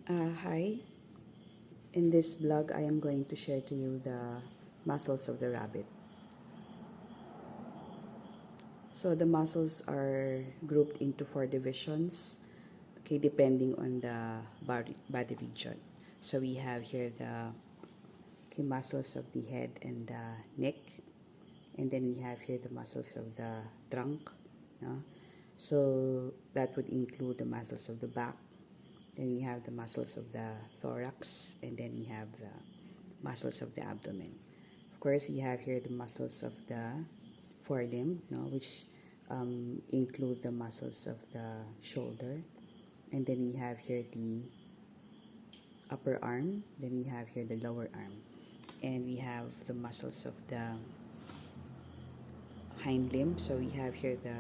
Hi, in this blog I am going to share to you the muscles of the rabbit. So the muscles are grouped into four divisions, okay, depending on the body region. So we have here the muscles of the head and the neck, and then we have here the muscles of the trunk. No? So that would include the muscles of the back. Then we have the muscles of the thorax, and then we have the muscles of the abdomen. Of course, we have here the muscles of the forelimb, no, which include the muscles of the shoulder. And then we have here the upper arm. Then we have here the lower arm. And we have the muscles of the hind limb. So we have here the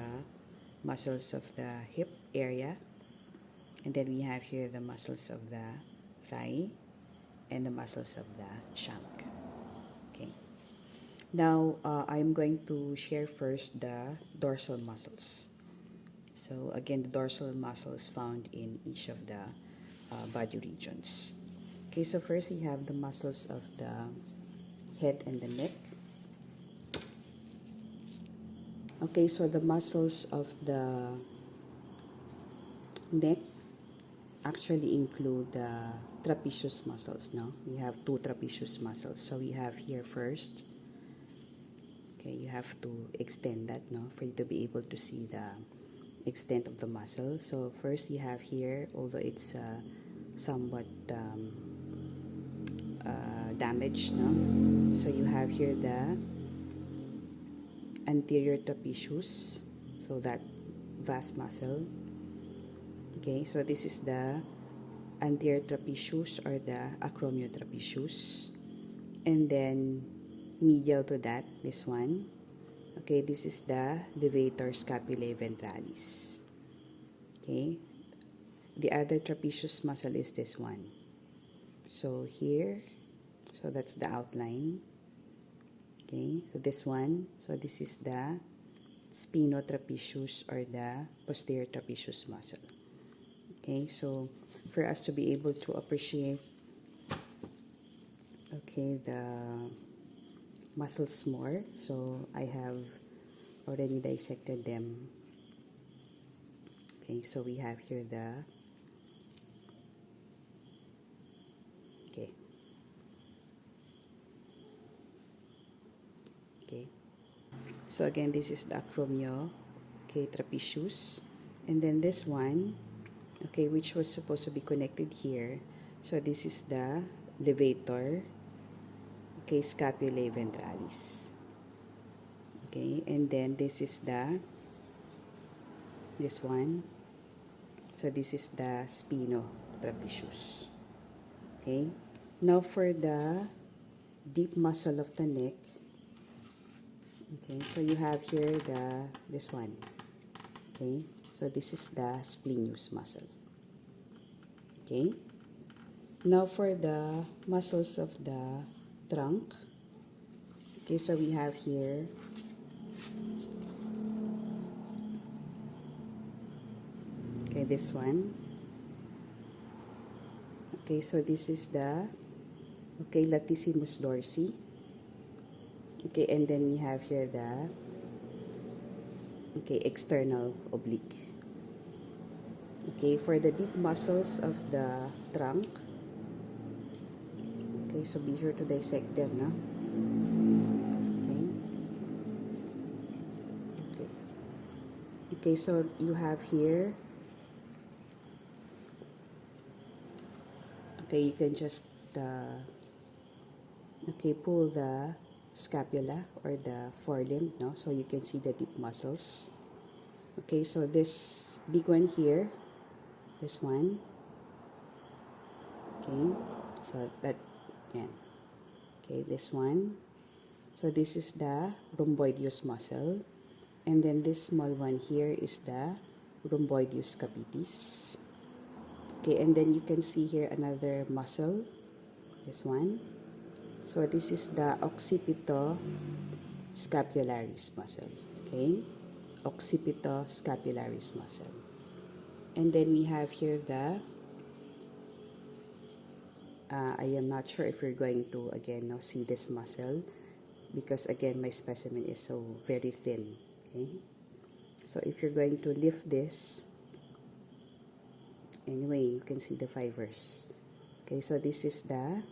muscles of the hip area. And then we have here the muscles of the thigh and the muscles of the shank. Okay. Now, I'm going to share first the dorsal muscles. So again, the dorsal muscle is found in each of the body regions. Okay, so first we have the muscles of the head and the neck. Okay, so the muscles of the neck actually include the trapezius muscles. No, we have two trapezius muscles. So we have here first. Okay, you have to extend that, no, for you to be able to see the extent of the muscle. So first you have here, although it's somewhat damaged, no, so you have here the anterior trapezius, so that vast muscle. Okay, so this is the anterior trapezius or the acromiotrapezius, and then medial to that, this one. Okay, this is the levator scapulae ventralis. Okay, the other trapezius muscle is this one. So here, so that's the outline. Okay, so this one, so this is the spinotrapezius or the posterior trapezius muscle. Okay, so for us to be able to appreciate, okay, the muscles more, so I have already dissected them. Okay, so we have here the, okay, okay. So again, this is the acromio, okay, trapezius, and then this one, okay, which was supposed to be connected here. So this is the levator, okay, scapulae ventralis. Okay, and then this is this one. So this is the spinotrapezius. Okay, now for the deep muscle of the neck. Okay, so you have here this one. Okay, so this is the splenius muscle. Okay, now for the muscles of the trunk. Okay, so we have here this one. Okay, so this is the, okay, latissimus dorsi. Okay, and then we have here the, okay, external oblique. Okay, for the deep muscles of the trunk. Okay, so be sure to dissect them, no? Okay. Okay. Okay, so you have here, okay, you can just okay, pull the scapula or the forelimb, no, so you can see the deep muscles. Okay, so this big one here, this one. Okay, so that, yeah. Okay, this one. So this is the rhomboideus muscle, and then this small one here is the rhomboideus capitis. Okay, and then you can see here another muscle, this one. So this is the occipitoscapularis muscle. Okay, occipitoscapularis muscle. And then we have here the I am not sure if you're going to again now see this muscle because again my specimen is so very thin. Okay, so if you're going to lift this, anyway, you can see the fibers. Okay, so this is the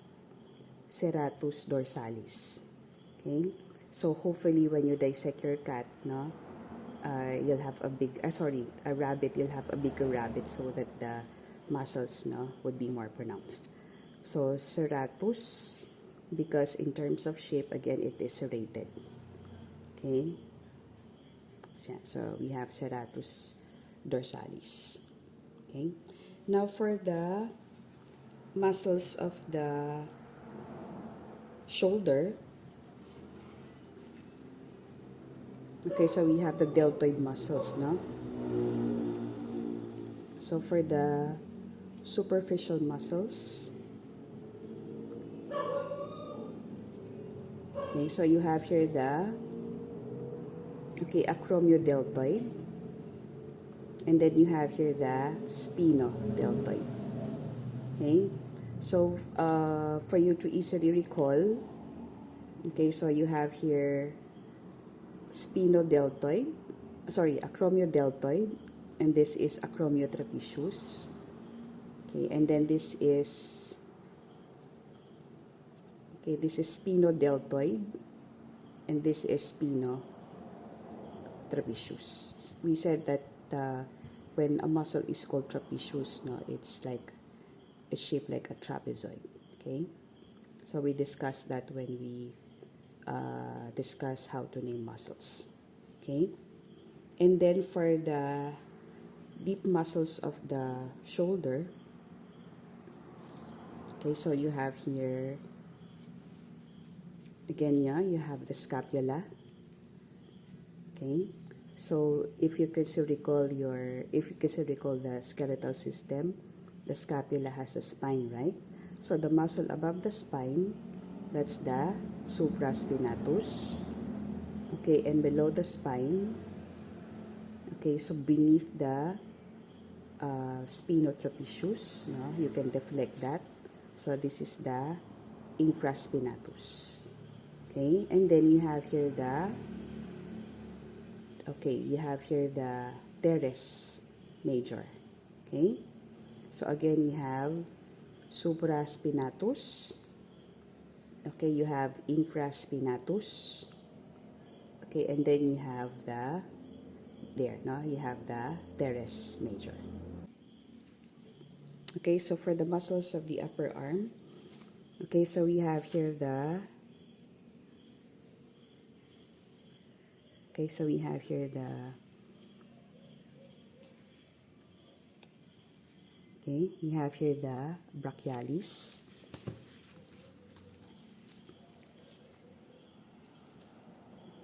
serratus dorsalis. Okay, so hopefully when you dissect your cat, no, you'll have a rabbit, you'll have a bigger rabbit so that the muscles, no, would be more pronounced. So serratus, because in terms of shape, again, it is serrated. Okay, so we have serratus dorsalis. Okay, now for the muscles of the shoulder. Okay, so we have the deltoid muscles, no? So for the superficial muscles, okay, so you have here the, okay, acromiodeltoid, and then you have here the spinodeltoid. Okay, so for you to easily recall, okay, so you have here acromiodeltoid, and this is acromiotrapezius. Okay, and then this is spinodeltoid, and this is spinotrapezius. We said that when a muscle is called trapezius, no, it's shaped like a trapezoid. Okay, so we discussed that when we discuss how to name muscles. Okay, and then for the deep muscles of the shoulder, okay, so you have here again, yeah, you have the scapula. Okay, so if you can still recall the skeletal system, the scapula has a spine, right? So the muscle above the spine, that's the supraspinatus. Okay, and below the spine, okay, so beneath the spinotrapezius, no, you can deflect that. So this is the infraspinatus. Okay, and then you have here the teres major. Okay, so again you have supraspinatus. Okay, you have infraspinatus. Okay, and then you have you have the teres major. Okay, so for the muscles of the upper arm, okay, so we have here the brachialis.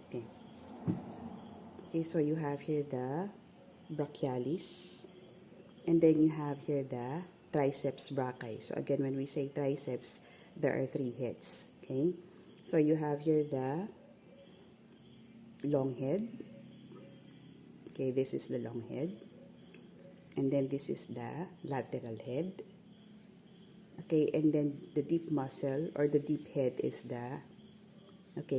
Okay. Okay, so you have here the brachialis, and then you have here the triceps brachii. So again, when we say triceps, there are 3 heads. Okay, so you have here the long head. Okay, this is the long head, and then this is the lateral head. Okay, and then the deep muscle or the deep head is the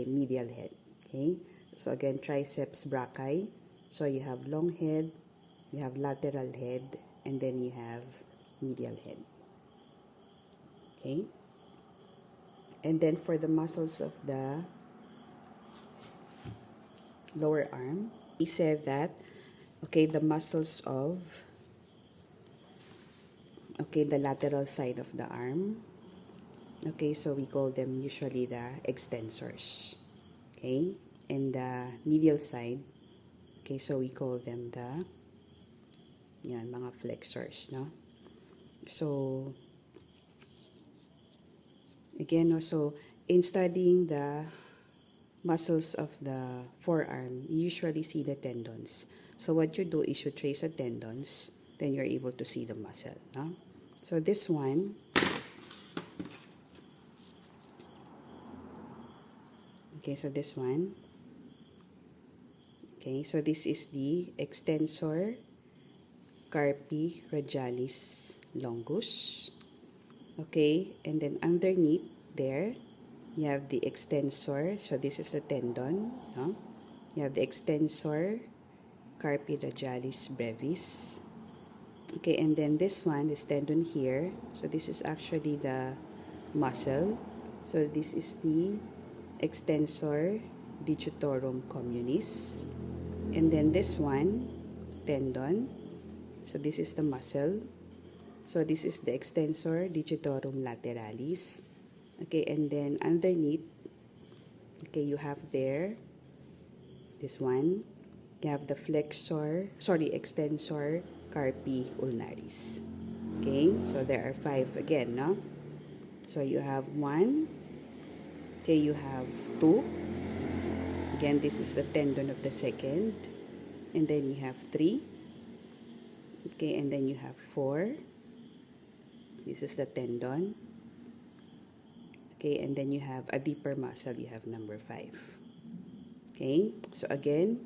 medial head. Okay, so again, triceps brachii. So you have long head, you have lateral head, and then you have medial head. Okay, and then for the muscles of the lower arm, we said that the muscles of the lateral side of the arm, okay, so we call them usually the extensors. Okay, and the medial side, okay, so we call them the mga flexors, no? So again, so in studying the muscles of the forearm, you usually see the tendons. So what you do is you trace the tendons, then you're able to see the muscle, no? So this one, okay, so this one, okay, so this is the extensor carpi radialis longus. Okay, and then underneath there, you have the extensor. So this is the tendon, no? You have the extensor carpi radialis brevis. Okay, and then this one, this tendon here. So this is actually the muscle. So this is the extensor digitorum communis. And then this one, tendon. So this is the muscle. So this is the extensor digitorum lateralis. Okay, and then underneath, okay, you have there this one. You have the extensor carpi ulnaris. Okay, so there are 5 again, no? So you have 1. Okay, you have 2. Again, this is the tendon of the second. And then you have 3. Okay, and then you have 4. This is the tendon. Okay, and then you have a deeper muscle. You have number 5. Okay, so again,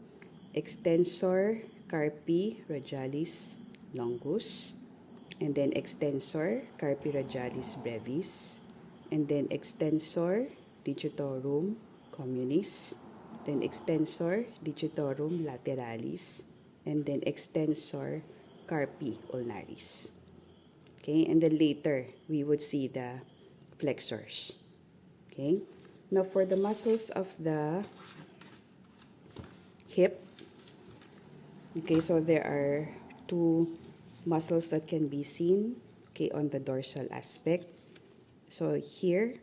extensor carpi radialis longus, and then extensor carpi radialis brevis, and then extensor digitorum communis, then extensor digitorum lateralis, and then extensor carpi ulnaris. Okay, and then later we would see the flexors. Okay, now for the muscles of the hip, okay, so there are 2 muscles that can be seen, okay, on the dorsal aspect. So here,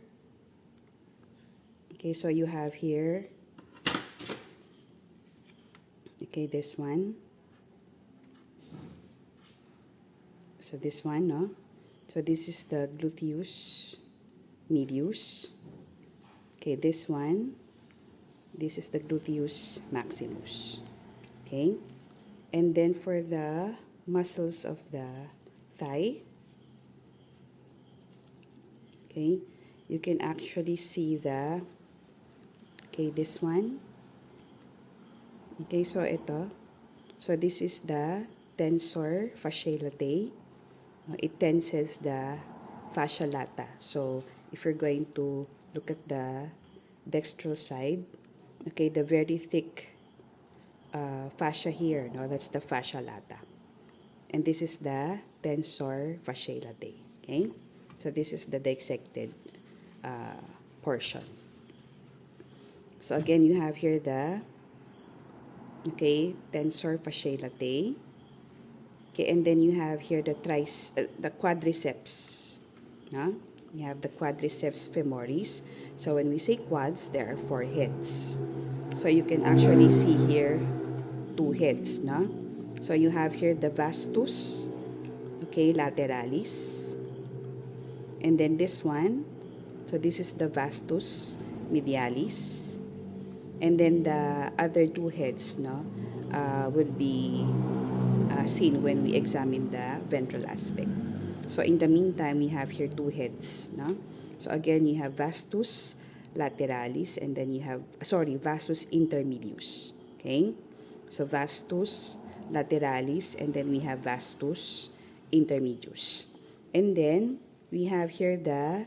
okay, so you have here, okay, this one. So this one, no? So this is the gluteus medius. Okay, this one, this is the gluteus maximus. Okay, and then for the muscles of the thigh, okay, you can actually see the, okay, this one. Okay, so ito. So this is the tensor fasciae latae. It tenses the fascia lata. So if you're going to look at the dextral side, okay, the very thick fascia here, no, that's the fascia lata. And this is the tensor fasciae latae. Okay, so this is the dissected portion. So again, you have here the, okay, tensor fasciae latae. Okay, and then you have here the quadriceps. No? You have the quadriceps femoris. So when we say quads, there are 4 heads. So you can actually see here 2 heads. No? So you have here the vastus, okay, lateralis. And then this one, so this is the vastus medialis. And then the other 2 heads, no, would be seen when we examine the ventral aspect. So in the meantime, we have here 2 heads. No? So again, you have vastus lateralis, and then you have, vastus intermedius. Okay? So vastus lateralis, and then we have vastus intermedius. And then we have here the,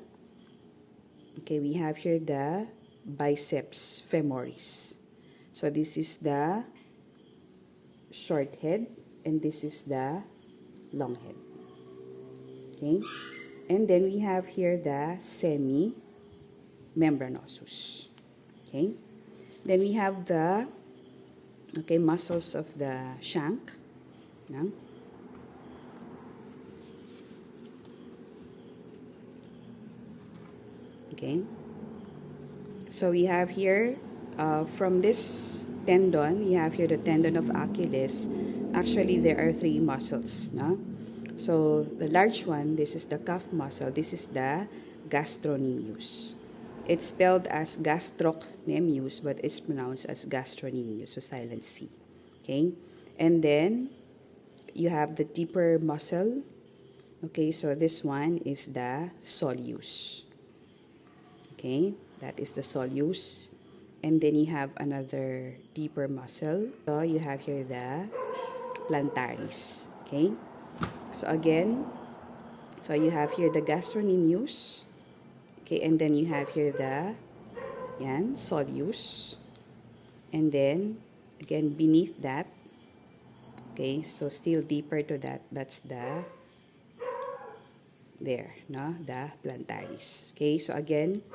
okay, we have here the biceps femoris. So this is the short head, and this is the long head. Okay, and then we have here the semimembranosus. Okay, then we have the, okay, muscles of the shank. No? Okay, so we have here from this tendon, we have here the tendon of Achilles. Actually, there are 3 muscles. No? So the large one, this is the calf muscle. This is the gastrocnemius. It's spelled as gastrocnemius, but it's pronounced as gastrocnemius, so silent C. Okay, and then you have the deeper muscle. Okay, so this one is the soleus. Okay, that is the soleus. And then you have another deeper muscle. So you have here the plantaris. Okay, so again, So you have here the gastrocnemius. Okay, and then you have here the soleus. And then again beneath that, okay, so still deeper to that, that's the plantaris. Okay, so again,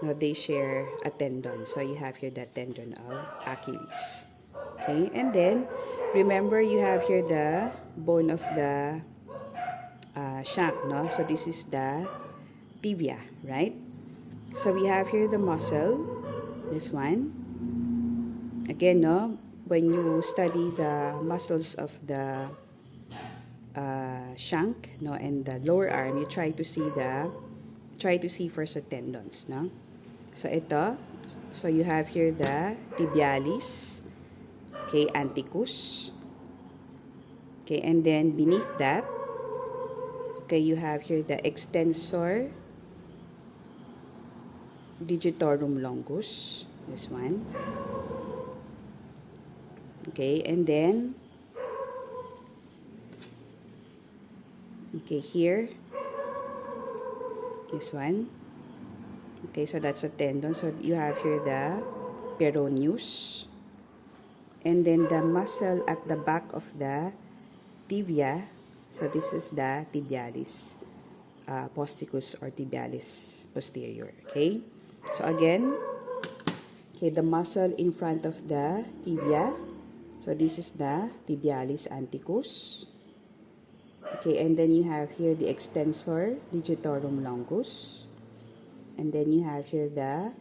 no, they share a tendon. So you have here the tendon of Achilles. Okay, and then remember you have here the bone of the shank, no? So this is the tibia, right? So we have here the muscle, this one. Again, no, when you study the muscles of the shank, no, and the lower arm, you try to see first the tendons, no. So ito, so you have here the tibialis, okay, anticus, okay, and then beneath that, okay, you have here the extensor digitorum longus, this one, okay, and then okay, here, this one, okay, so that's a tendon. So you have here the peroneus, and then the muscle at the back of the tibia, so this is the tibialis posticus or tibialis posterior. Okay, so again, okay, the muscle in front of the tibia, so this is the tibialis anticus. Okay, and then you have here the extensor digitorum longus, and then you have here the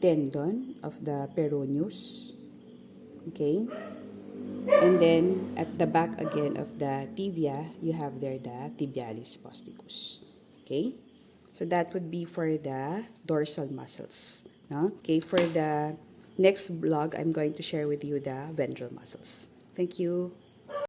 tendon of the peroneus. Okay, and then at the back again of the tibia, you have there the tibialis posticus. Okay, so that would be for the dorsal muscles. No? Okay, for the next vlog, I'm going to share with you the ventral muscles. Thank you.